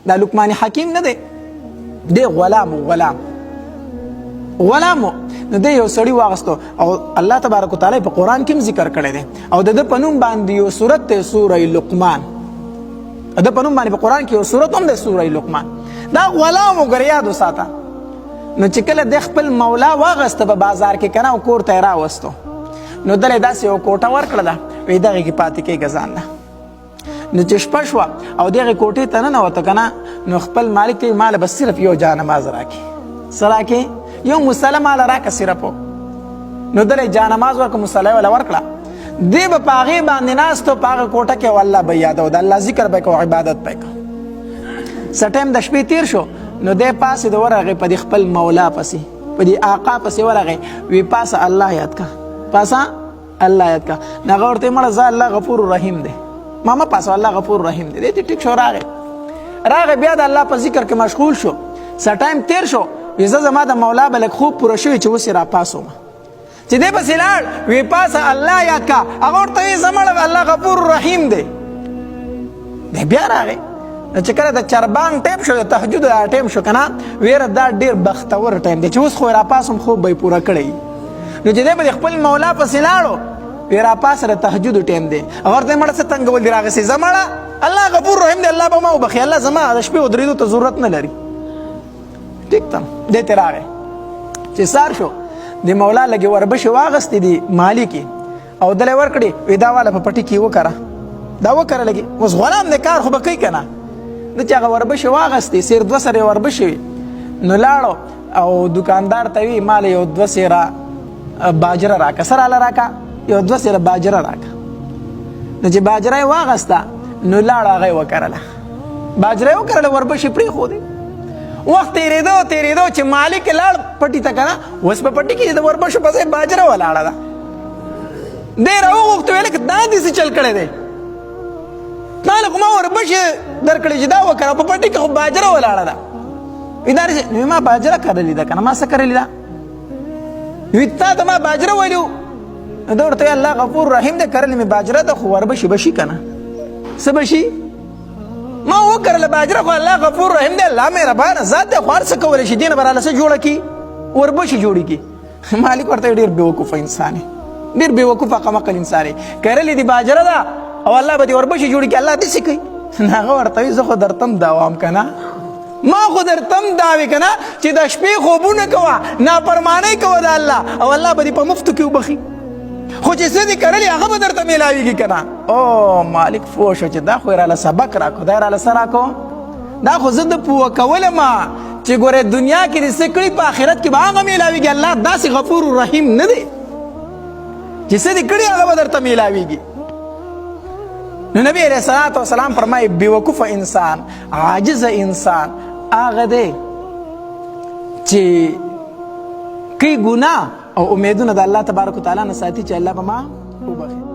دا لقمان حکیم نه دی، دی غلام نو دی یو سړي واغستو او الله تبارک وتعالی په قرآن کې ذکر کړی دی او د ده په نوم باندې یو سورت دی سوره لقمان، د ده په نوم باندې په قرآن کې یو سورت هم دی سوره لقمان. دا غلام وګوره یاد وساته. نو چې کله د خپل مولا واغسته په بازار کې کنه او کور ته یې راوستو نو دله داسې یو کوټه ورکړله وایي دغې کې پاتې کېږه ځان نه. نو چې شپه شوه او دغې کوټې ته ننوته که نه نو خپل مالک ته یې ماله بس صرف یو جانماز راکړي، څه راکړي؟ یو مصله ماله راکړه صرف. نو دله یې جانماز ورکړه، مصله یې وله ورکړه، دی به په هغې باندې ناست و په هغه کوټه کې او الله به یې یادو، د الله ذکر به یې کو، عبادت به یې کو. څه ټایم د شپې تیر شو نو دی پاسې د ورغې په دې خپل مولا پسې په دې آقا پسې ورغې، وی پاسه الله یاد کا، پاسه الله یاد کا. نو هغه ورته مړه زه الله غفور رحیم دی، ماما پاسه الله غفور رحیم دی. دی ټیک شو، راغې بیا د الله په ذکر کې مشغول شو. څه ټایم تیر شو وی زه زما د مولا به لږ خوب پوره شوي چې اوس یې راپاسوم. چې دی پسې لاړ وی پاسه الله یاد کا، هغه ورته وی زه مړه الله غفور رحیم دی. دی بیا راغې چې کله د چربان ټیم شو، د تهجد ټیم شو که نه، ویره دا ډېر بختور ټیم دی چې اوس خو یې راپاسم خوب به یې پوره کړی. نو چې دی به د خپل مولا پسې لاړو وی راپاسه د تهجد ټیم دی. هغه ورته مړه څه تنګول دي راغسې، زه مړه الله غفور رحیم دی، الله به ما وبخي، الله زما د شپې ودرېدو ته ضرورت نه لري. ټیک ته دی ته راغی. چې سار شو د مولا لږې وربشې واغستې دي مالي کې او دله یې ورکړې، وی دا واله په پټي کې وکره، دا وکره لږې، اوس غلام دی کار خو به کوي که نه. نو چې هغه وربشې واغستې سیر 2 سره یې وربشې وي نو لاړو او دکاندار ته وی ماله یو 2 سیره باجره راکه، څه راله راکه؟ یو 2 سیره باجره راکه. نو چې باجره یې واغسته نو لاړه هغه یې وکرله، باجره یې وکرله، وربشې پرېښودې. وخت تېرېدو چې مالک یې لاړ پټي ته که نه، اوس په پټي کې د وربشو په ځای باجره ولاړه ده. دی راوغوښته ویل که دا دې څه چل کړی دی، تا له خو ما وربشې درکړې چې دا وکړه، په پټي کې خو باجره ولاړه ده. وي دا نو ما باجره کرلې ده که نه، ما څه کرلې ده؟ وي تا ته ما باجره ویلي وو. ده ورته ویل الله غفور رحیم دی، کرلې مې باجره ده خو وربشې به شي که نه، څه به شي؟ ما وکرله باجره خو الله غفور رحیم دی، الله مهربانه ذات دی، خو هر څه کولی شي، دې نه به راله څه جوړه کړي؟ وربشې جوړې کړي. مالک ورته ډېر بېوقوفه انسان دی، ډېر بېوقوفه قمقل انسان دی، کرلې دې باجره ده او الله به دې وربشې جوړې کړي، الله داسې کوي. هغه ورته وایي زه خو درته هم دعوام که نه، ما خو درته هم دعوې که نه چې د شپې خوبونه کوه، نافرمانۍ کوه د الله او الله به دې په مفتو کې وبخي، خو چې څه دې کرلې هغه به درته میلاویږي که نه. او مالک پوه شو چې دا خو یې راله سبق راکړو، دا یې راله څه راکړو؟ دا خو زه د پوه کولم چې ګورې دنیا کې دې څه کړي په آخرت کې به هغه میلاویږي. الله داسې غفور رحیم نه دی چې څه دې کړي هغه به درته میلاویږي. نو نبی علیہ الصلوۃ والسلام فرمایي بیوقوفه انسان، عاجز انسان هغه دی چې کوي ګناه او امیدونه د الله تبارک وتعالی نه ساتي چې الله به ما وبخي.